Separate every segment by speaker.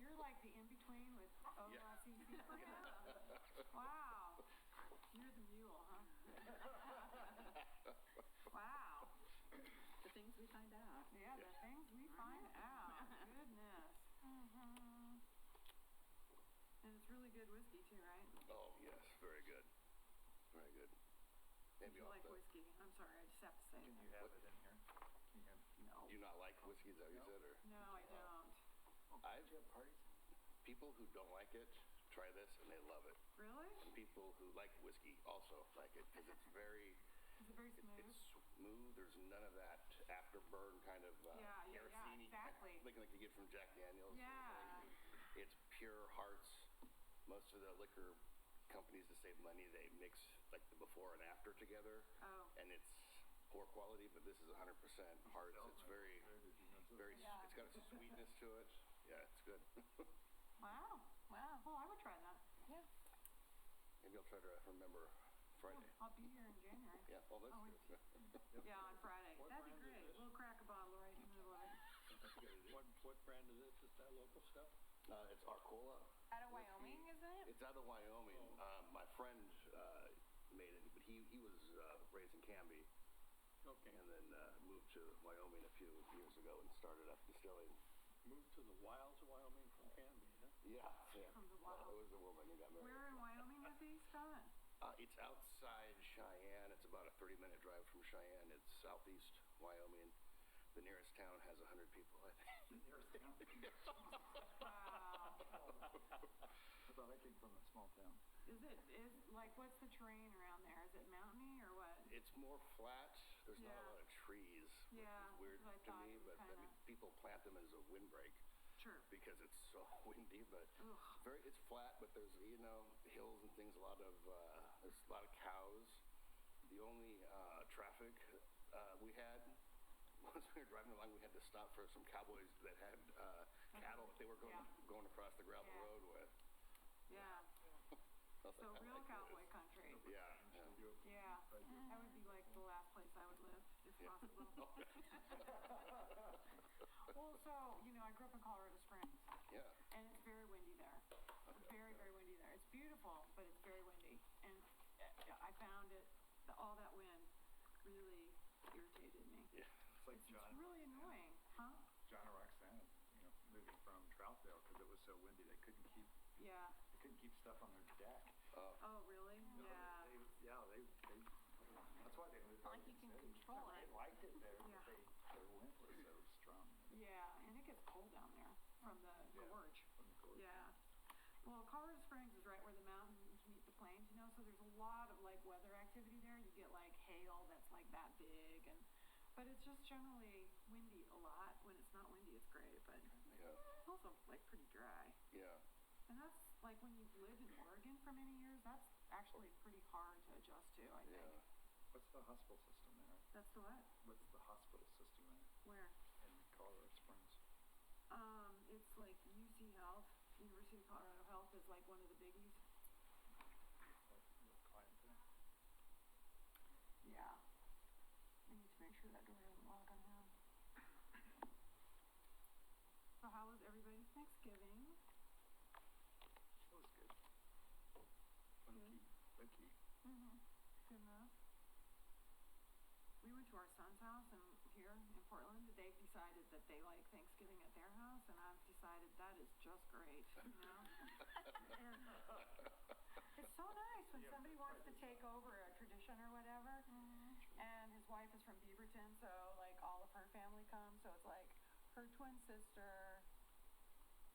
Speaker 1: you're like the in-between with OLCC for him? Wow. You're the mule, huh? Wow.
Speaker 2: The things we find out.
Speaker 1: Yeah, the things we find out. Goodness. Mm-hmm. And it's really good whiskey too, right?
Speaker 3: Oh, yes, very good. Very good. Maybe
Speaker 1: If you like whiskey. I'm sorry, I just have to say
Speaker 4: Can
Speaker 1: that.
Speaker 4: you have it in here? Can you have?
Speaker 1: No.
Speaker 3: Do you not like whiskey, is that what you said? Or?
Speaker 1: No, I don't.
Speaker 3: I've
Speaker 4: Do you have parties?
Speaker 3: people who don't like it try this and they love it.
Speaker 1: Really?
Speaker 3: And people who like whiskey also like it because it's very
Speaker 1: Is it very smooth?
Speaker 3: it's smooth. There's none of that afterburn kind of
Speaker 1: Yeah,
Speaker 3: maraschino
Speaker 1: exactly.
Speaker 3: like you get from Jack Daniels.
Speaker 1: Yeah.
Speaker 3: It's pure hearts. Most of the liquor companies to save money, they mix like the before and after together.
Speaker 1: Oh.
Speaker 3: And it's poor quality, but this is 100% hearts. It's very, it's got a sweetness to it. Yeah, it's good.
Speaker 1: Wow. Wow. Well, I would try that.
Speaker 2: Yeah.
Speaker 3: Maybe I'll try to remember Friday.
Speaker 1: I'll be here in January.
Speaker 3: Yeah, well, that's
Speaker 1: Oh,
Speaker 3: good.
Speaker 1: Yeah, on Friday.
Speaker 4: What
Speaker 1: That'd be
Speaker 4: brand is
Speaker 1: great.
Speaker 4: this?
Speaker 1: We'll crack a bottle right in the middle of it.
Speaker 4: What brand is it? Just that local stuff?
Speaker 3: It's Arcola.
Speaker 2: Out of Wyoming, isn't it?
Speaker 3: It's out of Wyoming. My friend made it, but he was raised in Canby
Speaker 4: Okay.
Speaker 3: and then moved to Wyoming a few years ago and started up distilling.
Speaker 4: Moved to the wilds of Wyoming from Canby, huh?
Speaker 3: Yeah.
Speaker 1: From the wild.
Speaker 3: It was a woman who got married.
Speaker 1: Where in Wyoming is he, Scott?
Speaker 3: It's outside Cheyenne. It's about a 30-minute drive from Cheyenne. It's southeast Wyoming. The nearest town has 100 people, I think.
Speaker 4: Nearest town.
Speaker 1: Wow.
Speaker 4: I thought I came from a small town.
Speaker 1: Is like, what's the terrain around there? Is it mountainy or what?
Speaker 3: It's more flat. There's not
Speaker 1: Yeah.
Speaker 3: a lot of trees, which
Speaker 1: Yeah,
Speaker 3: is weird
Speaker 1: that's what I
Speaker 3: to
Speaker 1: thought.
Speaker 3: me.
Speaker 1: It was
Speaker 3: But I mean, people plant them as a windbreak
Speaker 1: Sure.
Speaker 3: because it's so windy. But
Speaker 1: Ugh.
Speaker 3: it's flat. But there's hills and things. There's a lot of cows. The only traffic we had was we were driving along. We had to stop for some cowboys that had cattle that they were going across the gravel
Speaker 1: Yeah.
Speaker 3: road with.
Speaker 1: Yeah.
Speaker 3: I was
Speaker 1: So
Speaker 3: like, I
Speaker 1: real
Speaker 3: like
Speaker 1: cowboy
Speaker 3: this.
Speaker 1: country.
Speaker 3: Yeah.
Speaker 1: Yeah. That would be like the last place I would live, if possible. Well, so, I grew up in Colorado Springs,
Speaker 3: Yeah.
Speaker 1: and it's very windy there. Very, very windy there. It's beautiful, but it's very windy. And I found all that wind really irritated me.
Speaker 3: Yeah.
Speaker 4: It's like
Speaker 1: It's really annoying. Huh?
Speaker 4: John and Roxanne, moving from Troutdale because it was so windy they couldn't keep
Speaker 1: Yeah.
Speaker 4: stuff on their deck.
Speaker 1: Oh, really? Yeah.
Speaker 4: They that's why they moved.
Speaker 2: Not like you can control it.
Speaker 4: They liked it there,
Speaker 1: Yeah.
Speaker 4: but their wind was so strong.
Speaker 1: Yeah, and it gets cold down there from the gorge.
Speaker 4: From the gorge.
Speaker 1: Yeah. Well, Colorado Springs is right where the mountains meet the plains, so there's a lot of like weather activity there. You get like hail that's like that big, but it's just generally windy a lot. When it's not windy, it's great, but
Speaker 3: Yeah.
Speaker 1: it's also like pretty dry.
Speaker 3: Yeah.
Speaker 1: And that's like when you've lived in Oregon for many years, that's actually pretty hard to adjust to, I think.
Speaker 3: Yeah.
Speaker 4: What's the hospital system there?
Speaker 1: That's the what?
Speaker 4: What's the hospital system there
Speaker 1: Where?
Speaker 4: in Colorado Springs?
Speaker 1: It's like UC Health, University of Colorado Health is like one of the biggies.
Speaker 4: What client there?
Speaker 1: Yeah. I need to make sure that door doesn't lock on him. So how was everybody's Thanksgiving?
Speaker 4: That was good. Funky.
Speaker 1: Mm-hmm. Good enough. We went to our son's house here in Portland. They've decided that they like Thanksgiving at their house, and I've decided that is just great, And it's so nice when somebody wants to take over a tradition or whatever. And his wife is from Beaverton, so like all of her family comes. So it's like her twin sister,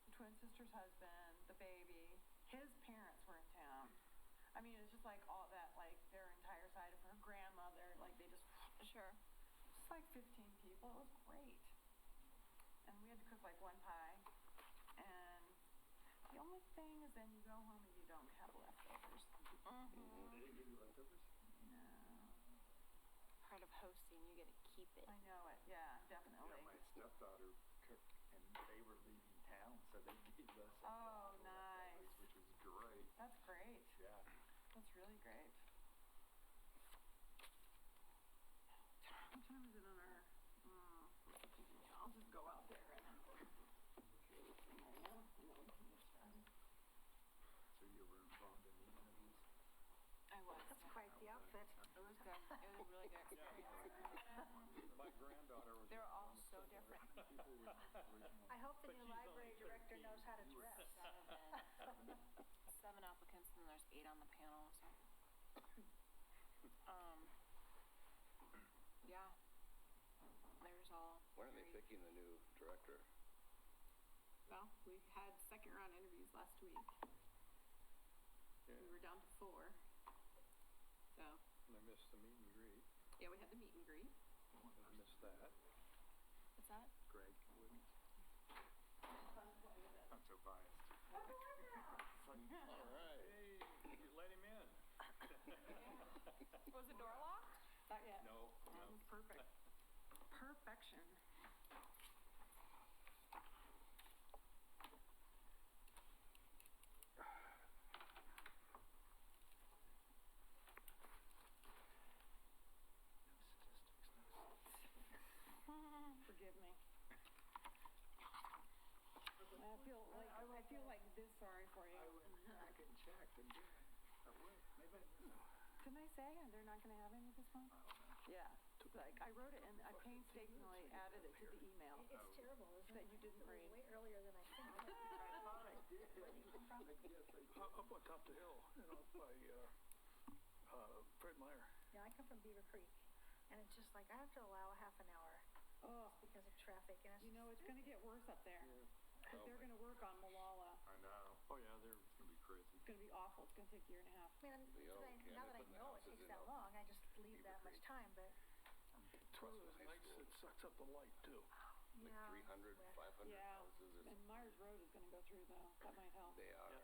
Speaker 1: the twin sister's husband, the baby. His parents were in town. I mean, it's just like all that, like their entire side of her grandmother, like they just,
Speaker 2: Sure.
Speaker 1: just like 15 people. It was great. And we had to cook like one pie. And the only thing is then you go home and you don't have leftovers.
Speaker 4: They didn't give you leftovers?
Speaker 1: No.
Speaker 2: Part of hosting, you get to keep it.
Speaker 1: I know it. Yeah, definitely.
Speaker 4: Yeah, my stepdaughter cooked and they were leaving town, so they gave us
Speaker 1: Oh,
Speaker 4: leftovers,
Speaker 1: nice.
Speaker 4: which was great.
Speaker 1: That's great.
Speaker 4: Yeah.
Speaker 1: That's really great. What time is it on our... I'll just go out there and...
Speaker 5: That's quite the outfit.
Speaker 2: It was good. It was a really good experience.
Speaker 4: My granddaughter was.
Speaker 2: They're all so different.
Speaker 5: I hope the new library director knows how to dress.
Speaker 2: Seven applicants and there's 8 on the panel, so. Yeah. There's all.
Speaker 3: When are they picking the new director?
Speaker 1: Well, we had second round interviews last week. We were down to 4. So,
Speaker 4: And I missed the meet and greet.
Speaker 1: yeah, we had the meet and greet.
Speaker 4: I missed that.
Speaker 2: What's that?
Speaker 4: Greg Woods. I'm so biased.
Speaker 3: All right.
Speaker 4: Hey, you let him in.
Speaker 2: Was the door locked?
Speaker 1: Not yet.
Speaker 4: No,
Speaker 1: That
Speaker 4: no.
Speaker 1: was perfect. Perfection. Forgive me. I feel like this sorry for you.
Speaker 4: I went back and checked and I went, maybe I missed it.
Speaker 1: Didn't I say they're not gonna have any this month? Yeah, like I wrote it and I painstakingly added it to the email
Speaker 5: It's terrible, isn't
Speaker 1: that
Speaker 5: it?
Speaker 1: you didn't read.
Speaker 5: Way earlier than I think.
Speaker 4: I thought I did.
Speaker 6: Up on top of the hill, by, Fred Meyer.
Speaker 5: Yeah, I come from Beaver Creek, and it's just like, I have to allow a half an hour
Speaker 1: Oh,
Speaker 5: because of traffic, and it's
Speaker 1: you know, it's gonna get worse up there. Cause they're gonna work on Malala.
Speaker 4: I know. Oh, yeah, they're gonna be crazy.
Speaker 1: It's gonna be awful. It's gonna take a year and a half.
Speaker 5: Man,
Speaker 3: The old
Speaker 5: now that I
Speaker 3: candidate putting the
Speaker 5: know it
Speaker 3: houses
Speaker 5: takes
Speaker 3: in
Speaker 5: that
Speaker 3: on
Speaker 5: long, I just leave that much time, but
Speaker 6: It's one of those nights that sucks up the light too.
Speaker 3: Like
Speaker 5: yeah.
Speaker 3: 300,
Speaker 5: well,
Speaker 3: 500
Speaker 1: Yeah,
Speaker 3: houses.
Speaker 1: and Myers Road is gonna go through though. That might help.
Speaker 3: They are.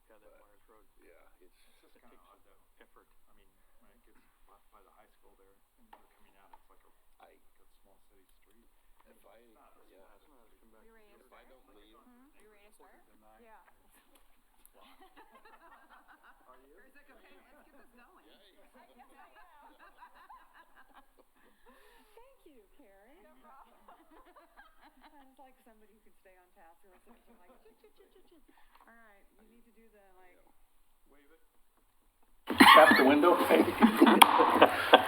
Speaker 4: Yeah, that Myers Road.
Speaker 3: Yeah,
Speaker 4: It's just kind of odd though, effort. I mean, when it gets by the high school there and they're coming out, it's like a small city street.
Speaker 3: If I,
Speaker 2: You ready to
Speaker 3: if
Speaker 2: start?
Speaker 3: I don't leave,
Speaker 2: You ready to start?
Speaker 1: Yeah.
Speaker 4: Are you?
Speaker 1: It's like, okay, let's get this going. Thank you, Carrie. No problem. Sounds like somebody who can stay on task or something like. All right, you need to do the like.
Speaker 4: Wave it.
Speaker 6: Tap the window.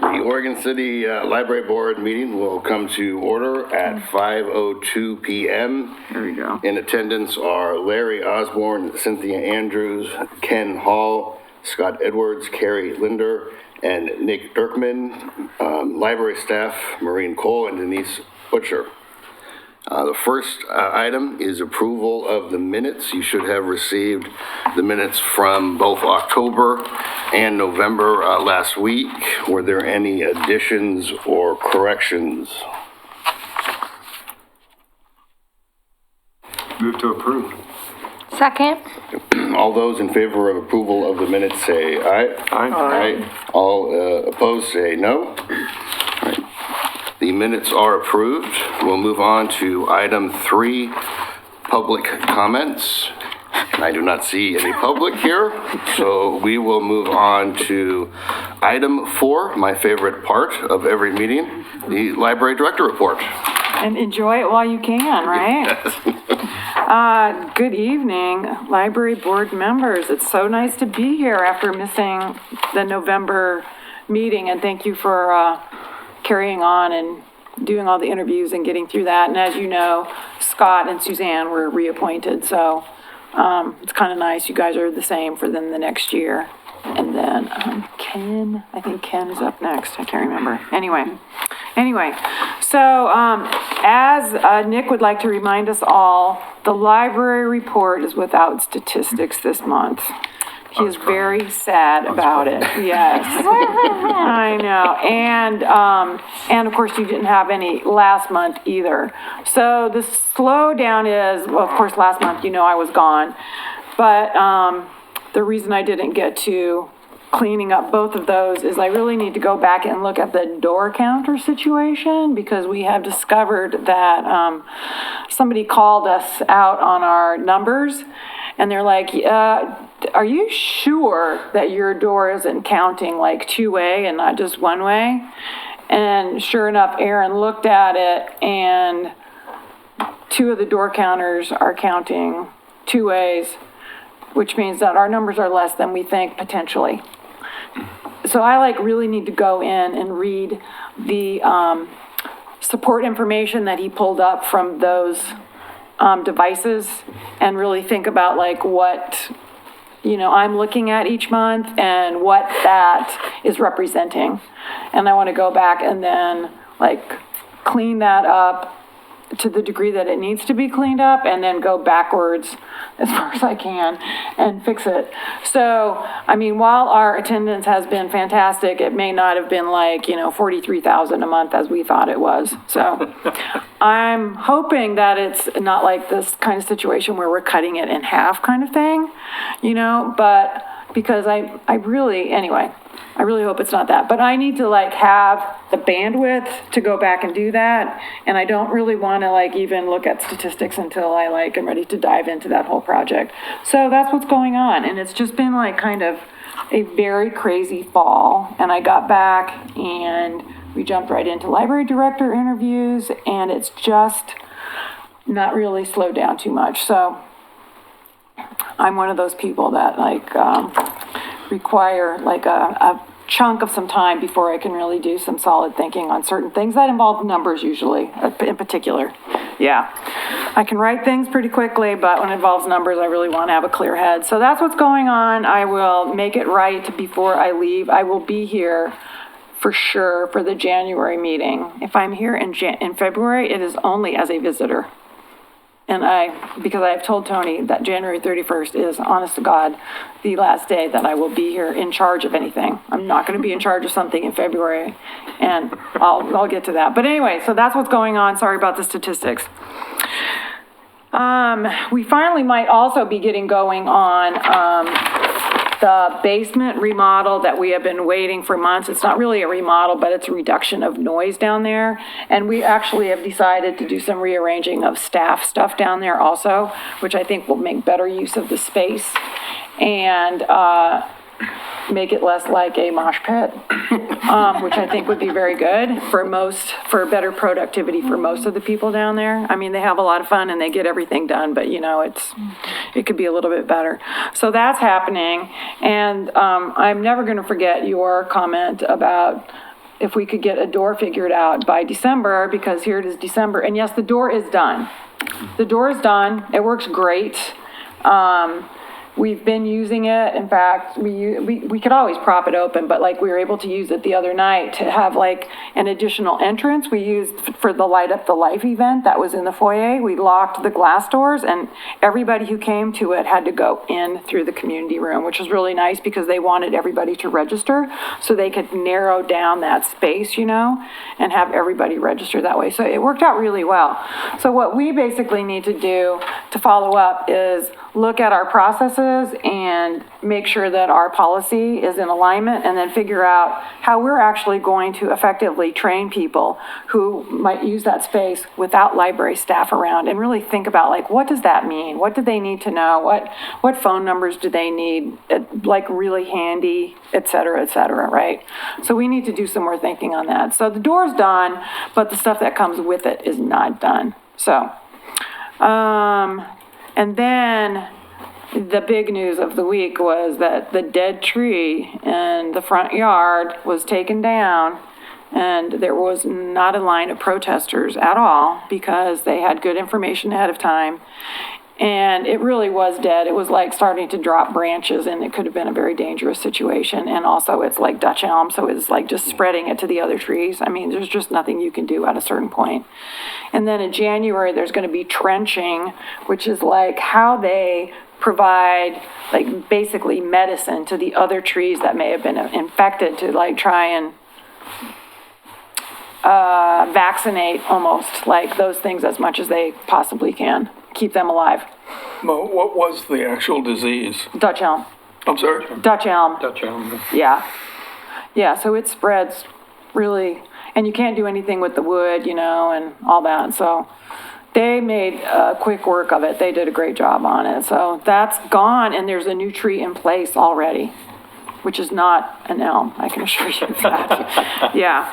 Speaker 3: the Oregon City Library Board meeting will come to order at 5:02 p.m.
Speaker 1: There we go.
Speaker 3: In attendance are Larry Osborne, Cynthia Andrews, Ken Hall, Scott Edwards, Carrie Linder, and Nick Dirkman. Library staff, Maureen Cole and Denise Butcher. The first item is approval of the minutes. You should have received the minutes from both October and November last week. Were there any additions or corrections?
Speaker 4: Move to approve.
Speaker 5: Second.
Speaker 3: All those in favor of approval of the minutes say aye. Aye. All opposed say no. All right. The minutes are approved. We'll move on to item 3, public comments. And I do not see any public here, so we will move on to item 4, my favorite part of every meeting, the library director report.
Speaker 1: And enjoy it while you can, right? Good evening, library board members. It's so nice to be here after missing the November meeting, and thank you for carrying on and doing all the interviews and getting through that. And as you know, Scott and Suzanne were reappointed, so it's kind of nice. You guys are the same for then the next year. And then Ken, I think Ken is up next. I can't remember. Anyway, so as Nick would like to remind us all, the library report is without statistics this month. He is very sad about it. Yes, I know. And of course, you didn't have any last month either. So the slowdown is, well, of course, last month, you know, I was gone. But the reason I didn't get to cleaning up both of those is I really need to go back and look at the door counter situation, because we have discovered that somebody called us out on our numbers, and they're like, are you sure that your door isn't counting like two-way and not just one-way? And sure enough, Aaron looked at it, and 2 of the door counters are counting 2 ways, which means that our numbers are less than we think potentially. so I like really need to go in and read the, support information that he pulled up from those, devices and really think about like what, I'm looking at each month and what that is representing. And I want to go back and then like clean that up to the degree that it needs to be cleaned up and then go backwards as far as I can and fix it. So, I mean, while our attendance has been fantastic, it may not have been like, 43,000 a month as we thought it was. So I'm hoping that it's not like this kind of situation where we're cutting it in half kind of thing, but because I really hope it's not that. But I need to like have the bandwidth to go back and do that. And I don't really want to like even look at statistics until I like am ready to dive into that whole project. So that's what's going on. And it's just been like kind of a very crazy fall. And I got back and we jumped right into library director interviews and it's just not really slowed down too much. So I'm one of those people that like require like a chunk of some time before I can really do some solid thinking on certain things that involve numbers usually, in particular. Yeah, I can write things pretty quickly, but when it involves numbers, I really want to have a clear head. So that's what's going on. I will make it right before I leave. I will be here for sure for the January meeting. If I'm here in February, it is only as a visitor. And because I have told Tony that January 31st is, honest to God, the last day that I will be here in charge of anything. I'm not going to be in charge of something in February, and I'll get to that. But anyway, so that's what's going on. Sorry about the statistics. We finally might also be getting going on the basement remodel that we have been waiting for months. It's not really a remodel, but it's a reduction of noise down there. And we actually have decided to do some rearranging of staff stuff down there also, which I think will make better use of the space and make it less like a mosh pit, which I think would be very good for better productivity for most of the people down there. I mean, they have a lot of fun and they get everything done, but it could be a little bit better. So that's happening. And I'm never going to forget your comment about if we could get a door figured out by December, because here it is December. And yes, the door is done. The door is done. It works great. We've been using it. In fact, we could always prop it open, but like we were able to use it the other night to have like an additional entrance. We used for the Light Up the Life event that was in the foyer. We locked the glass doors and everybody who came to it had to go in through the community room, which was really nice because they wanted everybody to register so they could narrow down that space, and have everybody register that way. So it worked out really well. So what we basically need to do to follow up is look at our processes and make sure that our policy is in alignment, and then figure out how we're actually going to effectively train people who might use that space without library staff around, and really think about like, what does that mean? What do they need to know? What phone numbers do they need, like really handy, et cetera, right? So we need to do some more thinking on that. So the door's done, but the stuff that comes with it is not done. So, and then the big news of the week was that the dead tree in the front yard was taken down, and there was not a line of protesters at all because they had good information ahead of time. And it really was dead. It was like starting to drop branches, and it could have been a very dangerous situation. And also it's like Dutch elm, so it's like just spreading it to the other trees. I mean, there's just nothing you can do at a certain point. And then in January, there's going to be trenching, which is like how they provide like basically medicine to the other trees that may have been infected, to like try and vaccinate almost like those things as much as they possibly can. Keep them alive.
Speaker 6: Mo, what was the actual disease?
Speaker 1: Dutch elm.
Speaker 6: I'm sorry?
Speaker 1: Dutch elm.
Speaker 4: Dutch elm.
Speaker 1: Yeah. Yeah, so it spreads really, and you can't do anything with the wood, and all that. So they made quick work of it. They did a great job on it. So that's gone, and there's a new tree in place already, which is not an elm, I can assure you of that. Yeah.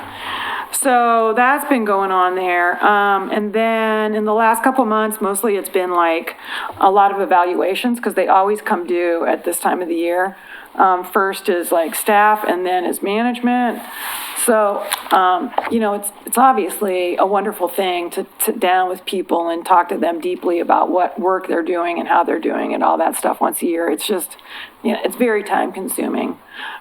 Speaker 1: So that's been going on there. And then in the last couple of months, mostly it's been like a lot of evaluations because they always come due at this time of the year. First is like staff and then is management. So, it's obviously a wonderful thing to sit down with people and talk to them deeply about what work they're doing and how they're doing it, all that stuff once a year. It's just, it's very time consuming,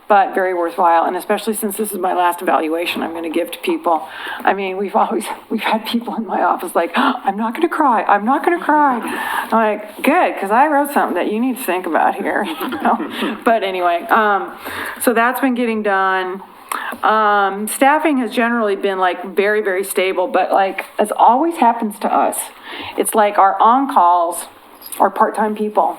Speaker 1: but very worthwhile. And especially since this is my last evaluation I'm going to give to people. I mean, we've had people in my office like, oh, I'm not going to cry. I'm not going to cry. I'm like, good, because I wrote something that you need to think about here. But anyway, so that's been getting done. Staffing has generally been like very, very stable, but like as always happens to us, it's like our on-calls are part-time people.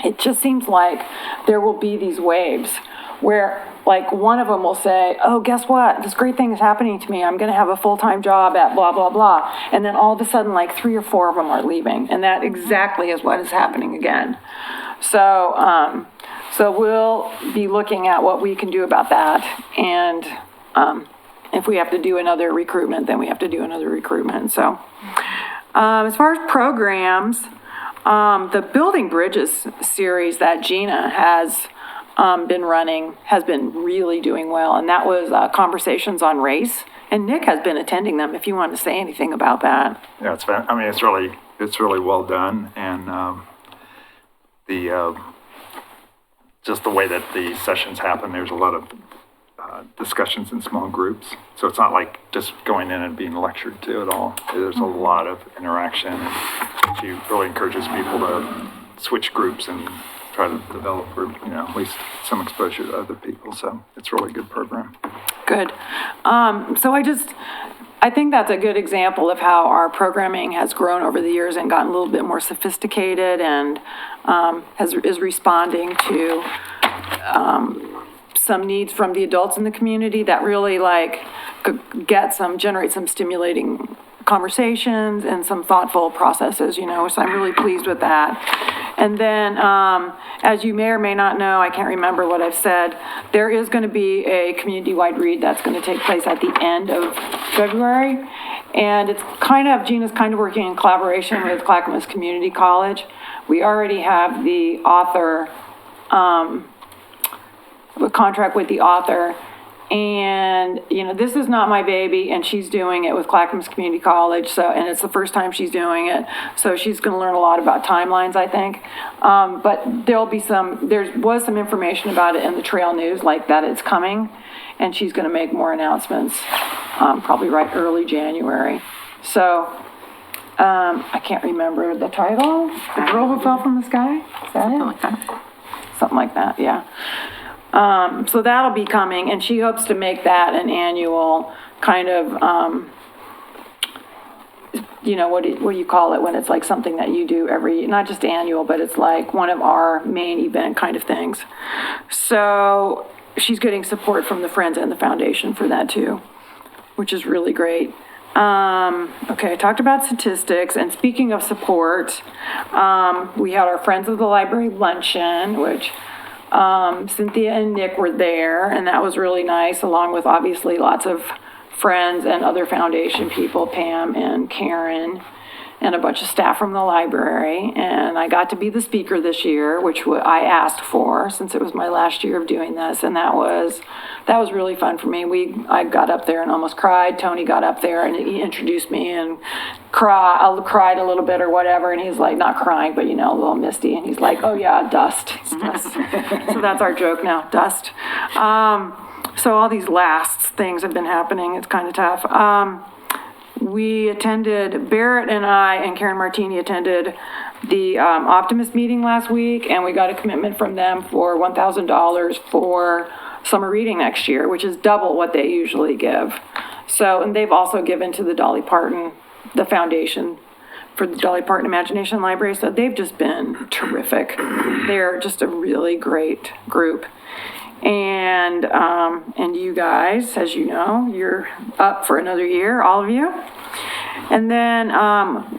Speaker 1: It just seems like there will be these waves where like one of them will say, oh, guess what? This great thing is happening to me. I'm going to have a full-time job at blah, blah, blah. And then all of a sudden, like 3 or 4 of them are leaving. And that exactly is what is happening again. So, so we'll be looking at what we can do about that. And if we have to do another recruitment, then we have to do another recruitment. So as far as programs, the Building Bridges series that Gina has been running has been really doing well. And that was Conversations on Race. And Nick has been attending them, if you want to say anything about that.
Speaker 4: Yeah, it's really well done, and just the way that the sessions happen, there's a lot of discussions in small groups. So it's not like just going in and being lectured to at all. There's a lot of interaction, and she really encourages people to switch groups and try to develop, at least some exposure to other people. So it's a really good program.
Speaker 1: Good. So I think that's a good example of how our programming has grown over the years and gotten a little bit more sophisticated and is responding to some needs from the adults in the community that really like generate some stimulating conversations and some thoughtful processes, so I'm really pleased with that. And then, as you may or may not know, I can't remember what I've said, there is going to be a community-wide read that's going to take place at the end of February. And Gina's kind of working in collaboration with Clackamas Community College. We already have the author, a contract with the author. And, this is not my baby, and she's doing it with Clackamas Community College, and it's the first time she's doing it, so she's going to learn a lot about timelines, I think. But there was some information about it in the Trail News, like that it's coming, and she's going to make more announcements, probably right early January. So, I can't remember the title. The Girl Who Fell from the Sky? Is that it? Something like that, yeah. So that'll be coming, and she hopes to make that an annual kind of, what do you call it when it's like something that you do not just annual, but it's like one of our main event kind of things. So she's getting support from the Friends and the Foundation for that too, which is really great. Okay, I talked about statistics, and speaking of support, we had our Friends of the Library luncheon, which Cynthia and Nick were there, and that was really nice, along with obviously lots of friends and other foundation people, Pam and Karen, and a bunch of staff from the library. And I got to be the speaker this year, which I asked for since it was my last year of doing this, and that was really fun for me. I got up there and almost cried. Tony got up there and he introduced me and I cried a little bit or whatever, and he's like, not crying, but a little misty, and he's like, oh yeah, dust. So that's our joke now, dust. So all these last things have been happening. It's kind of tough. Barrett and I and Karen Martini attended the Optimist meeting last week, and we got a commitment from them for $1,000 for summer reading next year, which is double what they usually give. So, and they've also given to the Dolly Parton, the foundation for the Dolly Parton Imagination Library. So they've just been terrific. They're just a really great group. And you guys, as you know, you're up for another year, all of you. And then,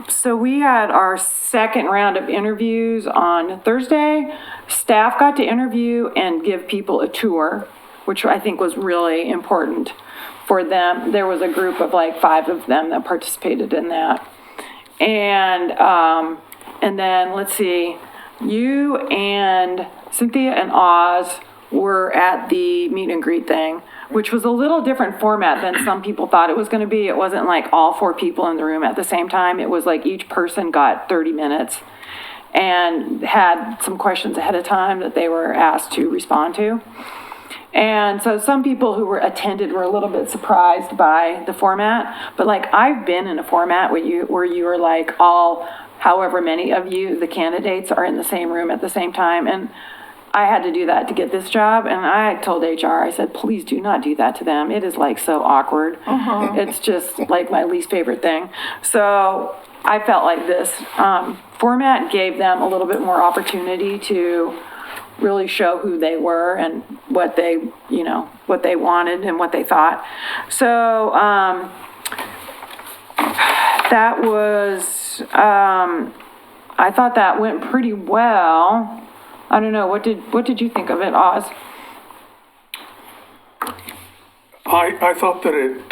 Speaker 1: so we had our second round of interviews on Thursday. Staff got to interview and give people a tour, which I think was really important for them. There was a group of like 5 of them that participated in that. And then, let's see, you and Cynthia and Oz were at the meet and greet thing, which was a little different format than some people thought it was gonna be. It wasn't like all 4 people in the room at the same time. It was like each person got 30 minutes and had some questions ahead of time that they were asked to respond to. And so some people who attended were a little bit surprised by the format, but like I've been in a format where you are like all, however many of you, the candidates are in the same room at the same time, and I had to do that to get this job, and I told HR, I said, please do not do that to them. It is like so awkward. It's just like my least favorite thing. So I felt like this format gave them a little bit more opportunity to really show who they were and what they, what they wanted and what they thought. So that was, I thought that went pretty well. I don't know, what did you think of it, Oz?
Speaker 6: I thought that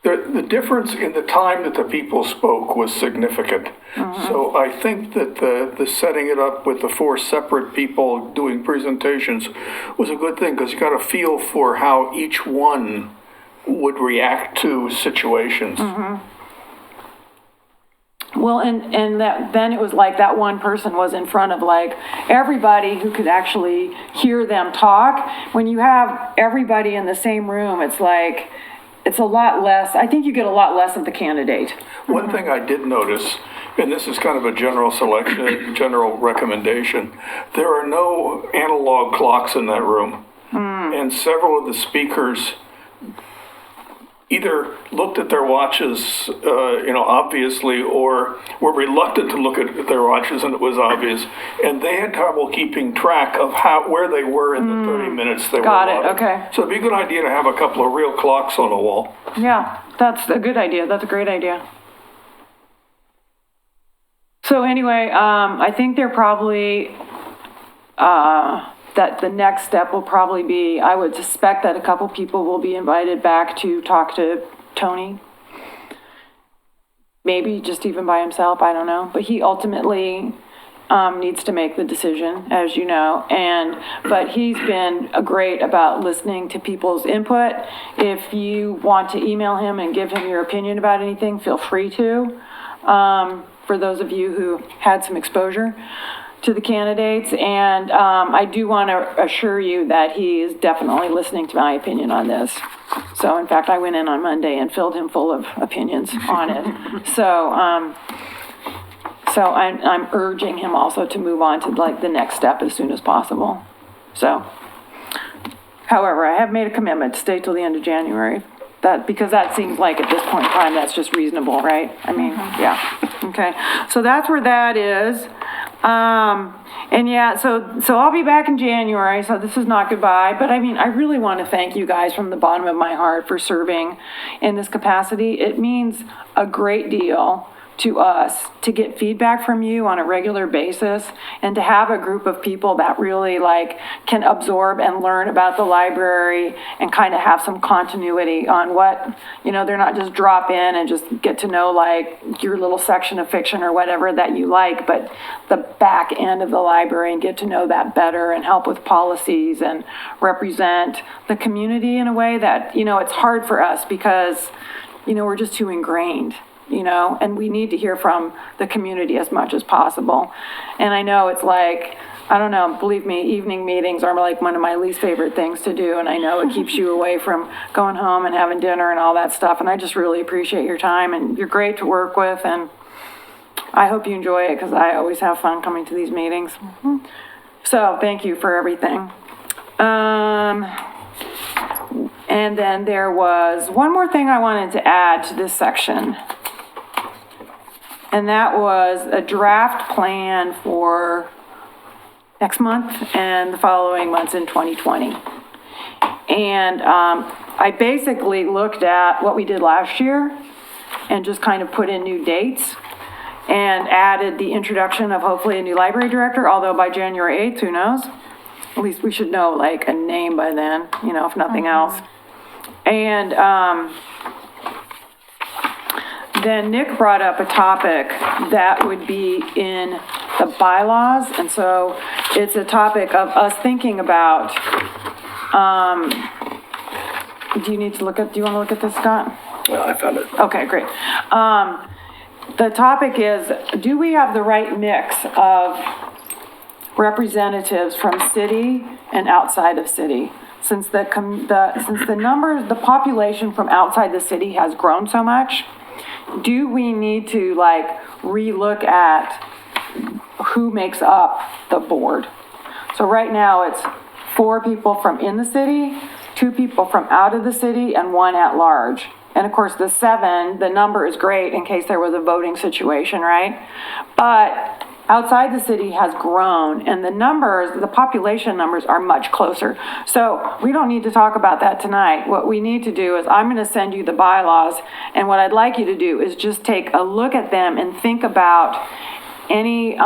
Speaker 6: the difference in the time that the people spoke was significant. So I think that the setting it up with the 4 separate people doing presentations was a good thing, because you got a feel for how each one would react to situations.
Speaker 1: Well, and then it was like that one person was in front of like everybody who could actually hear them talk. When you have everybody in the same room, it's like, it's a lot less, I think you get a lot less of the candidate.
Speaker 6: One thing I did notice, and this is kind of a general selection, general recommendation, there are no analog clocks in that room. And several of the speakers either looked at their watches, obviously, or were reluctant to look at their watches, and it was obvious. And they had trouble keeping track of where they were in the 30 minutes they were allotted.
Speaker 1: Got it, okay.
Speaker 6: So it'd be a good idea to have a couple of real clocks on the wall.
Speaker 1: Yeah, that's a good idea. That's a great idea. So anyway, I think they're probably, that the next step will probably be, I would suspect that a couple people will be invited back to talk to Tony. Maybe just even by himself, I don't know. But he ultimately needs to make the decision, as you know. But he's been great about listening to people's input. If you want to email him and give him your opinion about anything, feel free to. For those of you who had some exposure to the candidates, and I do want to assure you that he is definitely listening to my opinion on this. So in fact, I went in on Monday and filled him full of opinions on it. So I'm urging him also to move on to like the next step as soon as possible. So, however, I have made a commitment to stay till the end of January. Because that seems like at this point in time, that's just reasonable, right? I mean, yeah, okay. So that's where that is. And yeah, so I'll be back in January, so this is not goodbye, but I mean, I really want to thank you guys from the bottom of my heart for serving in this capacity. It means a great deal to us to get feedback from you on a regular basis and to have a group of people that really like can absorb and learn about the library and kind of have some continuity on what, they're not just drop in and just get to know like your little section of fiction or whatever that you like, but the back end of the library and get to know that better and help with policies and represent the community in a way that, it's hard for us because, we're just too ingrained. And we need to hear from the community as much as possible. And I know it's like, I don't know, believe me, evening meetings are like one of my least favorite things to do. And I know it keeps you away from going home and having dinner and all that stuff. And I just really appreciate your time, and you're great to work with. And I hope you enjoy it because I always have fun coming to these meetings. So thank you for everything. And then there was one more thing I wanted to add to this section. And that was a draft plan for next month and the following months in 2020. And I basically looked at what we did last year and just kind of put in new dates and added the introduction of hopefully a new library director, although by January 8th, who knows? At least we should know like a name by then, if nothing else. And, then Nick brought up a topic that would be in the bylaws, and so it's a topic of us thinking about, do you wanna look at this, Scott?
Speaker 3: I found it.
Speaker 1: Okay, great. The topic is, do we have the right mix of representatives from city and outside of city? Since the population from outside the city has grown so much, do we need to like relook at who makes up the board? So right now it's 4 people from in the city, 2 people from out of the city, and 1 at large. And of course, the 7, the number is great in case there was a voting situation, right? But outside the city has grown, and the population numbers are much closer. So we don't need to talk about that tonight. What we need to do is, I'm gonna send you the bylaws, and what I'd like you to do is just take a look at them and think about any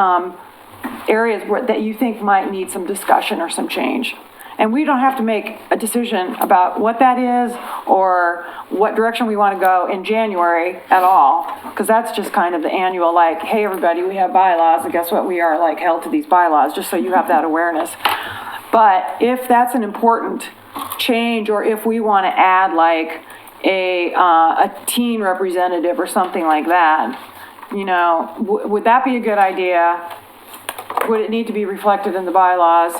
Speaker 1: areas that you think might need some discussion or some change. And we don't have to make a decision about what that is or what direction we want to go in January at all, because that's just kind of the annual, like, hey, everybody, we have bylaws, and guess what, we are like held to these bylaws, just so you have that awareness. But if that's an important change, or if we want to add like a teen representative or something like that, you know, would that be a good idea? Would it need to be reflected in the bylaws?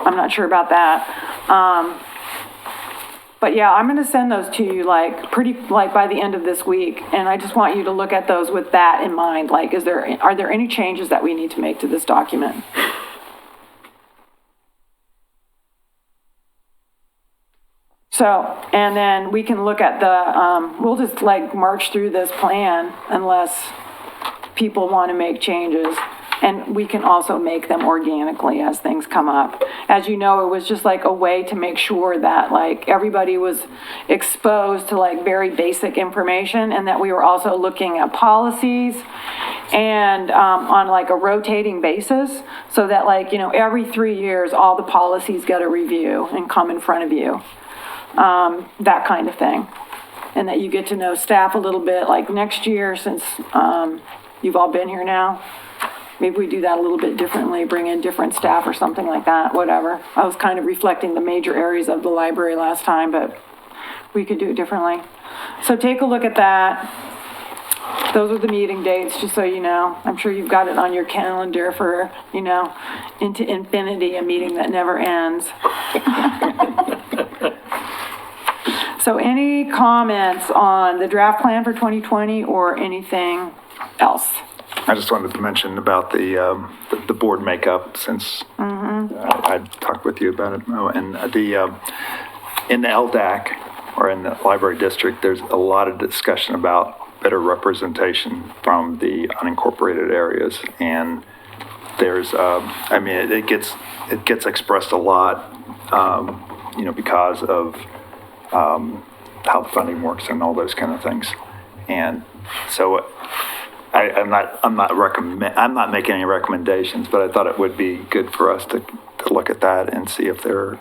Speaker 1: I'm not sure about that. But yeah, I'm gonna send those to you like by the end of this week. And I just want you to look at those with that in mind. Like, are there any changes that we need to make to this document? So, and then we can look at we'll just like march through this plan unless people want to make changes. And we can also make them organically as things come up. As you know, it was just like a way to make sure that like everybody was exposed to like very basic information, and that we were also looking at policies and on like a rotating basis, so that like, you know, every 3 years, all the policies get a review and come in front of you. That kind of thing. And that you get to know staff a little bit, like next year, since you've all been here now. Maybe we do that a little bit differently, bring in different staff or something like that, whatever. I was kind of reflecting the major areas of the library last time, but we could do it differently. So take a look at that. Those are the meeting dates, just so you know. I'm sure you've got it on your calendar for, you know, into infinity, a meeting that never ends. So any comments on the draft plan for 2020 or anything else?
Speaker 4: I just wanted to mention about the board makeup, since I talked with you about it, and in the LDAC, or in the library district, there's a lot of discussion about better representation from the unincorporated areas, and there's, I mean, it gets expressed a lot, you know, because of how the funding works and all those kind of things, and so. I'm not making any recommendations, but I thought it would be good for us to look at that and see if there's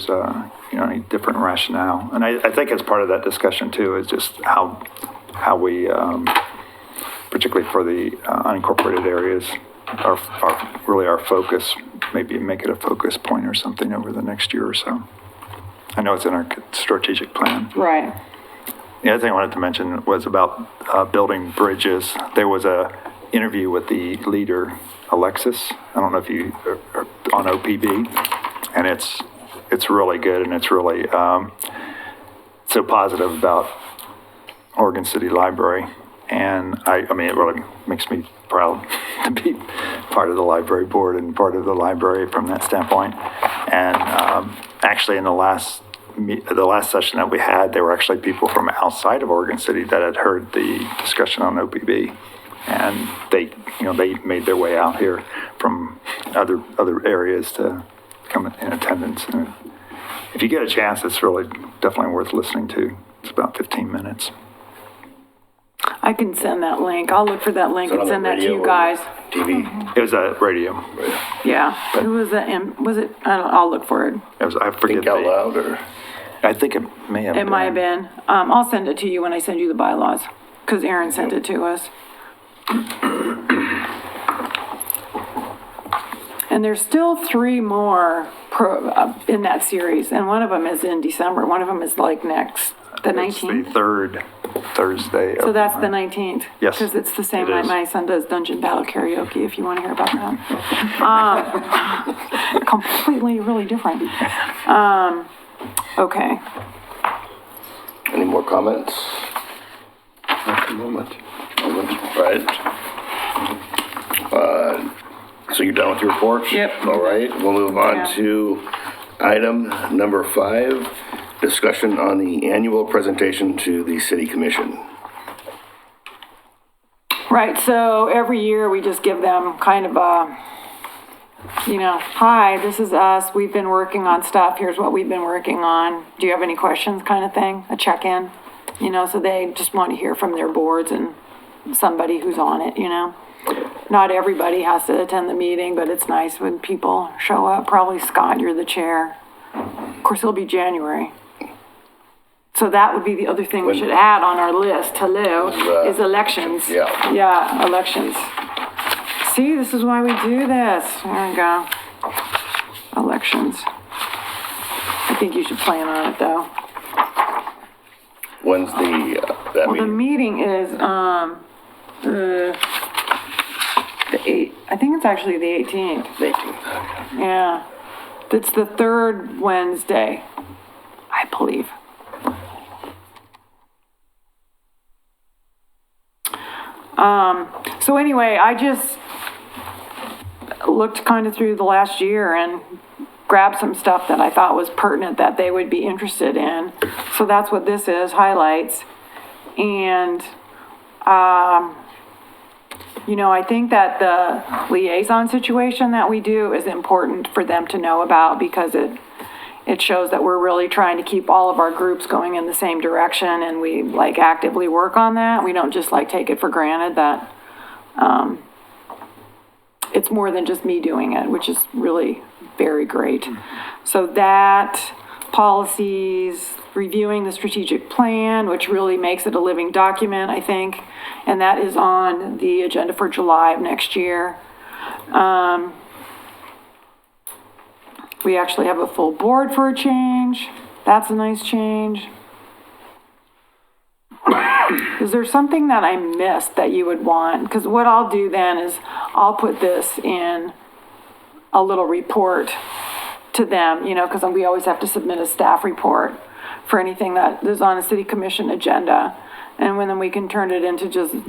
Speaker 4: you know, any different rationale. And I think as part of that discussion too is just how we, particularly for the unincorporated areas, are really our focus. Maybe make it a focus point or something over the next year or so. I know it's in our strategic plan.
Speaker 1: Right.
Speaker 4: The other thing I wanted to mention was about building bridges. There was a interview with the leader, Alexis. I don't know if you are on OPB, and it's really good, and it's really so positive about Oregon City Library. And I mean, it really makes me proud to be part of the library board and part of the library from that standpoint. And actually, in the last session that we had, there were actually people from outside of Oregon City that had heard the discussion on OPB, and they made their way out here from other areas to come in attendance. And if you get a chance, it's really definitely worth listening to. It's about 15 minutes.
Speaker 1: I can send that link. I'll look for that link and send that to you guys.
Speaker 3: TV.
Speaker 4: It was a radio.
Speaker 1: Yeah. It was I'll look for it.
Speaker 4: It was, I forget.
Speaker 3: Think Out Loud, or?
Speaker 4: I think it may have been.
Speaker 1: It might have been. I'll send it to you when I send you the bylaws, because Aaron sent it to us. And there's still 3 more in that series, and one of them is in December. One of them is like next, the
Speaker 4: It's
Speaker 1: 19th.
Speaker 4: the third Thursday.
Speaker 1: So
Speaker 4: of
Speaker 1: that's the
Speaker 4: March.
Speaker 1: 19th.
Speaker 4: Yes,
Speaker 1: Because it's the same
Speaker 4: it
Speaker 1: night
Speaker 4: is.
Speaker 1: my son does Dungeon Battle Karaoke, if you want to hear about that. Completely, really different. Okay.
Speaker 3: Any more comments?
Speaker 6: At the moment.
Speaker 3: Right. So you're done with your report?
Speaker 1: Yep.
Speaker 3: All right, we'll move on
Speaker 1: Yeah.
Speaker 3: to item number 5, discussion on the annual presentation to the city commission.
Speaker 1: Right, so every year we just give them kind of a, hi, this is us, we've been working on stuff, here's what we've been working on. Do you have any questions kind of thing, a check-in? So they just want to hear from their boards and somebody who's on it, Not everybody has to attend the meeting, but it's nice when people show up. Probably Scott, you're the chair. Of course, it'll be January. So that would be the other thing we should add on our list, hello, is elections.
Speaker 3: Yeah.
Speaker 1: Yeah, elections. See, this is why we do this. There we go. Elections. I think you should plan on it, though.
Speaker 3: When's the, that
Speaker 1: Well, the
Speaker 3: meeting?
Speaker 1: meeting is, the 8th, I think it's actually the 18th.
Speaker 3: 18th.
Speaker 1: Yeah. It's the 3rd Wednesday, I believe. So anyway, I just looked kind of through the last year and grabbed some stuff that I thought was pertinent that they would be interested in. So that's what this is, highlights. And, I think that the liaison situation that we do is important for them to know about because it shows that we're really trying to keep all of our groups going in the same direction and we actively work on that. We don't just take it for granted that, it's more than just me doing it, which is really very great. So that, policies, reviewing the strategic plan, which really makes it a living document, I think. And that is on the agenda for July of next year. We actually have a full board for a change. That's a nice change. Is there something that I missed that you would want? Because what I'll do then is I'll put this in a little report to them, because we always have to submit a staff report for anything that is on a city commission agenda. And then we can turn it into just, 3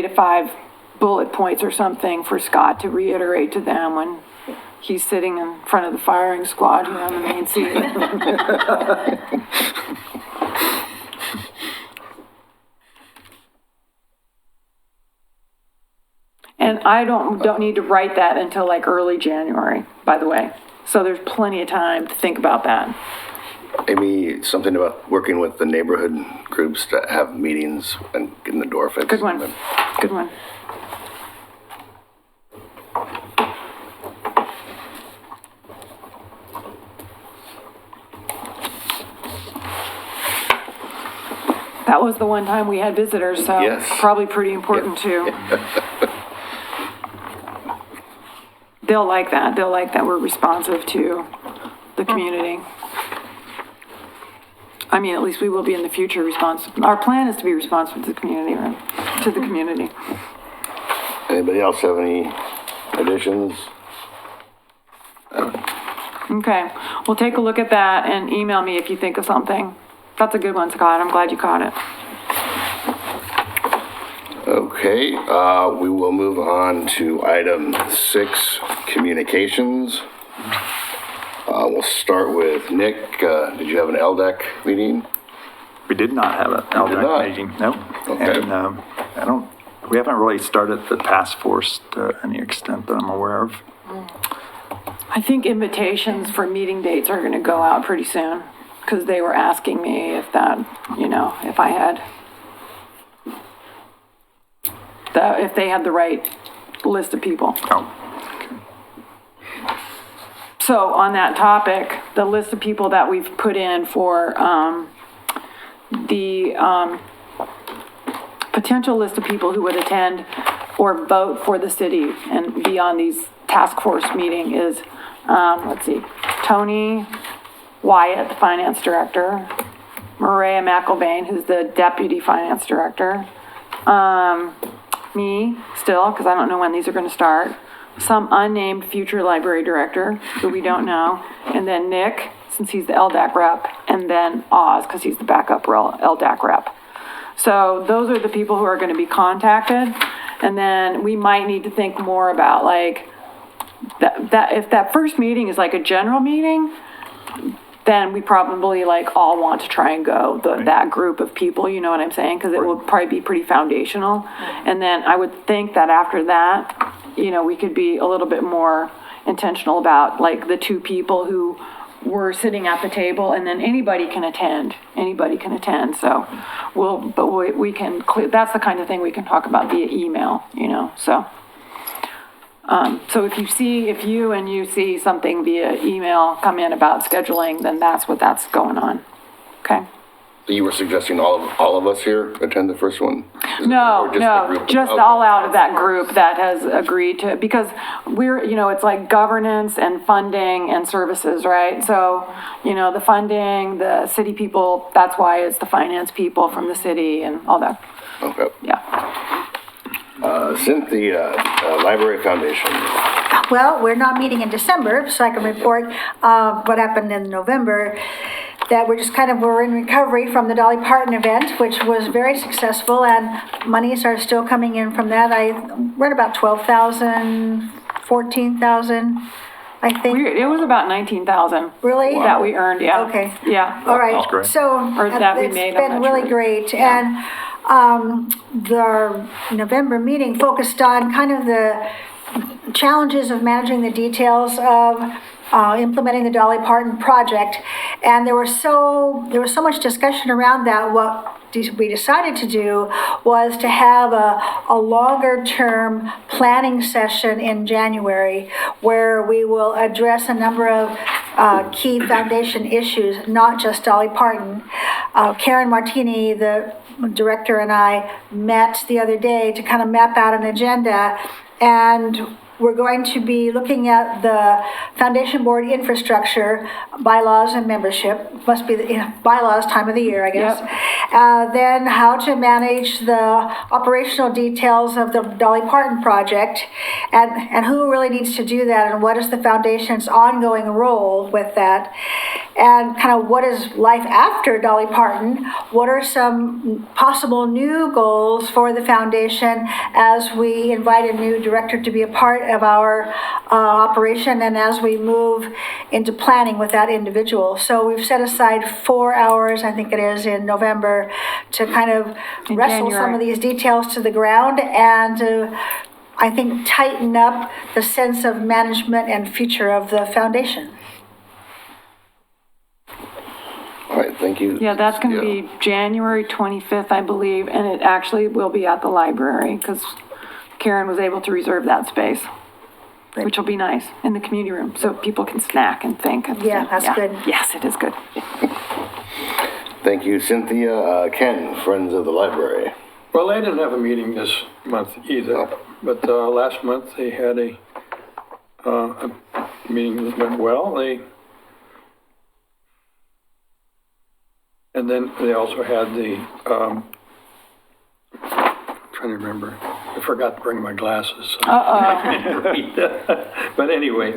Speaker 1: to 5 bullet points or something for Scott to reiterate to them when he's sitting in front of the firing squad here on the main seat. And I don't need to write that until early January, by the way. So there's plenty of time to think about that.
Speaker 3: Maybe something about working with the neighborhood groups to have meetings and getting the door fixed.
Speaker 1: Good one. Good one. That was the one time we had visitors, so
Speaker 3: Yes.
Speaker 1: probably pretty important too. They'll like that. They'll like that we're responsive to the community. I mean, at least we will be in the future responsive. Our plan is to be responsive to the community, right? To the community.
Speaker 3: Anybody else have any additions?
Speaker 1: Okay, we'll take a look at that and email me if you think of something. That's a good one, Scott. I'm glad you caught it.
Speaker 3: Okay, we will move on to item 6, communications. We'll start with Nick. Did you have an LDEC meeting?
Speaker 4: We did not have an
Speaker 3: not?
Speaker 4: LDAC meeting, no.
Speaker 3: Okay.
Speaker 4: And we haven't really started the task force to any extent that I'm aware of.
Speaker 1: I think invitations for meeting dates are gonna go out pretty soon, because they were asking me if that, if I had, if they had the right list of people.
Speaker 4: Oh,
Speaker 1: So on that topic, the list of people that we've put in for, the, potential list of people who would attend or vote for the city and be on these task force meeting is, let's see, Tony Wyatt, the finance director, Maria McElvain, who's the deputy finance director, me, still, because I don't know when these are gonna start, some unnamed future library director, who we don't know, and then Nick, since he's the LDAC rep, and then Oz, because he's the backup LDAC rep. So those are the people who are gonna be contacted, and then we might need to think more about, like, that if that first meeting is like a general meeting, then we probably like all want to try and go, that group of people, you know what I'm saying? Because it will probably be pretty foundational. And then I would think that after that, you know, we could be a little bit more intentional about like the two people who were sitting at the table, and then anybody can attend, so we can, that's the kind of thing we can talk about via email, you know, so. So if you see something via email come in about scheduling, then that's going on, okay?
Speaker 3: So you were suggesting all of us here attend the first one?
Speaker 1: No,
Speaker 3: Or just the
Speaker 1: no,
Speaker 3: group?
Speaker 1: just
Speaker 3: Okay.
Speaker 1: all out of that group that has agreed to, because we're, you know, it's like governance and funding and services, right? So, you know, the funding, the city people, that's why it's the finance people from the city and all that,
Speaker 3: Okay.
Speaker 1: yeah.
Speaker 3: Cynthia, Library Foundation.
Speaker 5: Well, we're not meeting in December, so I can report what happened in November. That we're in recovery from the Dolly Parton event, which was very successful, and monies are still coming in from that. We're at about 12,000, 14,000, I think.
Speaker 1: It was about 19,000.
Speaker 5: Really?
Speaker 1: That we earned, yeah.
Speaker 5: Okay.
Speaker 1: Yeah.
Speaker 5: All right,
Speaker 4: great.
Speaker 5: so
Speaker 1: Or that we
Speaker 5: it's
Speaker 1: made, I'm
Speaker 5: been
Speaker 1: not
Speaker 5: really
Speaker 1: sure.
Speaker 5: great. And the November meeting focused on kind of the challenges of managing the details of implementing the Dolly Parton project. And there was so much discussion around that. What we decided to do was to have a longer-term planning session in January where we will address a number of key foundation issues, not just Dolly Parton. Karen Martini, the director, and I met the other day to kind of map out an agenda, and we're going to be looking at the foundation board infrastructure, bylaws and membership, must be the bylaws time of the year, I guess. Then how to manage the operational details of the Dolly Parton project, and who really needs to do that, and what is the foundation's ongoing role with that, and kind of what is life after Dolly Parton, what are some possible new goals for the foundation as we invite a new director to be a part of our operation, and as we move into planning with that individual. So we've set aside 4 hours, I think it is, in November to kind of wrestle some of these details to the ground and to, I think, tighten up the sense of management and future of the foundation.
Speaker 3: All right, thank you.
Speaker 1: Yeah, that's gonna be January 25th, I believe, and it actually will be at the library, because Karen was able to reserve that space, which will be nice, in the community room, so people can snack and think.
Speaker 5: Yeah, that's good.
Speaker 1: Yes, it is good.
Speaker 3: Thank you, Cynthia. Ken, Friends of the Library.
Speaker 7: Well, they didn't have a meeting this month either, but last month they had a meeting that went well. And then they also had the, trying to remember, I forgot to bring my glasses. So I didn't read that. But anyway,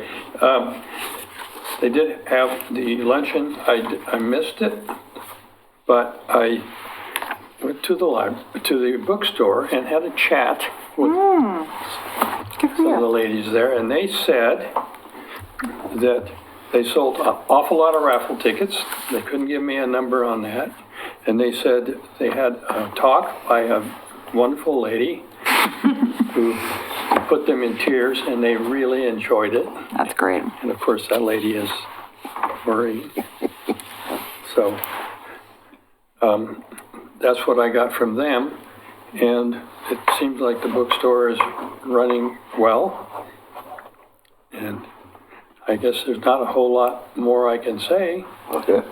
Speaker 7: they did have the luncheon. I missed it, but I went to the bookstore and had a chat with some of the ladies there, and they said that they sold an awful lot of raffle tickets. They couldn't give me a number on that. And they said they had a talk by a wonderful lady who put them in tears, and they really enjoyed it.
Speaker 1: That's great.
Speaker 7: And of course, that lady is Marie. So that's what I got from them. And it seems like the bookstore is running well. And I guess there's not a whole lot more I can say
Speaker 3: Okay.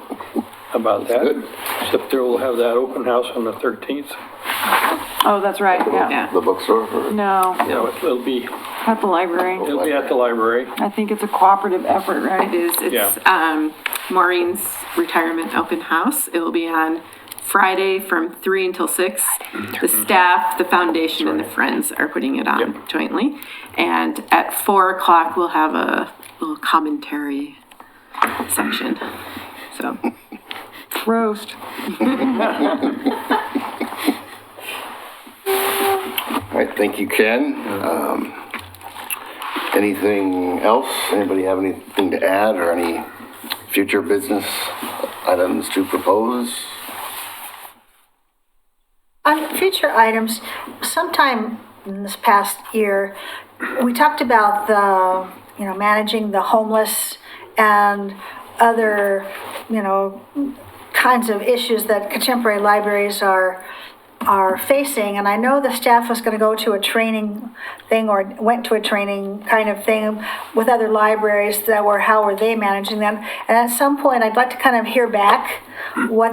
Speaker 7: about that.
Speaker 3: Good.
Speaker 7: Except there will have that open house on the 13th.
Speaker 1: Oh, that's right, yeah.
Speaker 3: The bookstore? Or-
Speaker 1: No,
Speaker 7: You know, it'll be
Speaker 1: at the library.
Speaker 7: at the library.
Speaker 1: I think it's a cooperative effort, right?
Speaker 2: It is, it's, Maureen's retirement open house. It will be on Friday from 3 until 6. The staff, the foundation, and the Friends are putting it on jointly. And at 4 o'clock, we'll have a little commentary section. So,
Speaker 1: Roast.
Speaker 3: All right, thank you, Ken. Anything else? Anybody have anything to add or any future business items to propose?
Speaker 5: On future items, sometime in this past year, we talked about managing the homeless and other, kinds of issues that contemporary libraries are facing. And I know the staff was going to go to a training thing or went to a training kind of thing with other libraries how were they managing them. And at some point, I'd like to kind of hear back what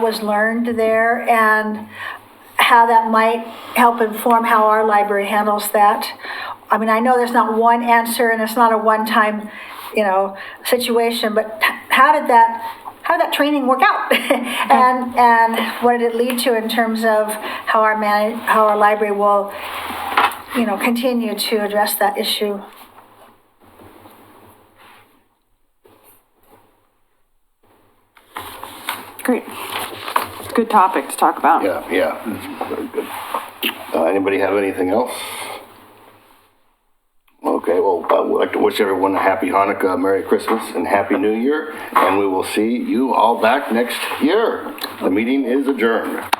Speaker 5: was learned there and how that might help inform how our library handles that. I mean, I know there's not one answer and it's not a one-time, situation, but how did that training work out? and what did it lead to in terms of how our library will, continue to address that issue?
Speaker 1: Great. Good topic to talk about.
Speaker 3: Yeah, very good. Anybody have anything else? Okay, well, I would like to wish everyone a happy Hanukkah, Merry Christmas, and Happy New Year, and we will see you all back next year. The meeting is adjourned.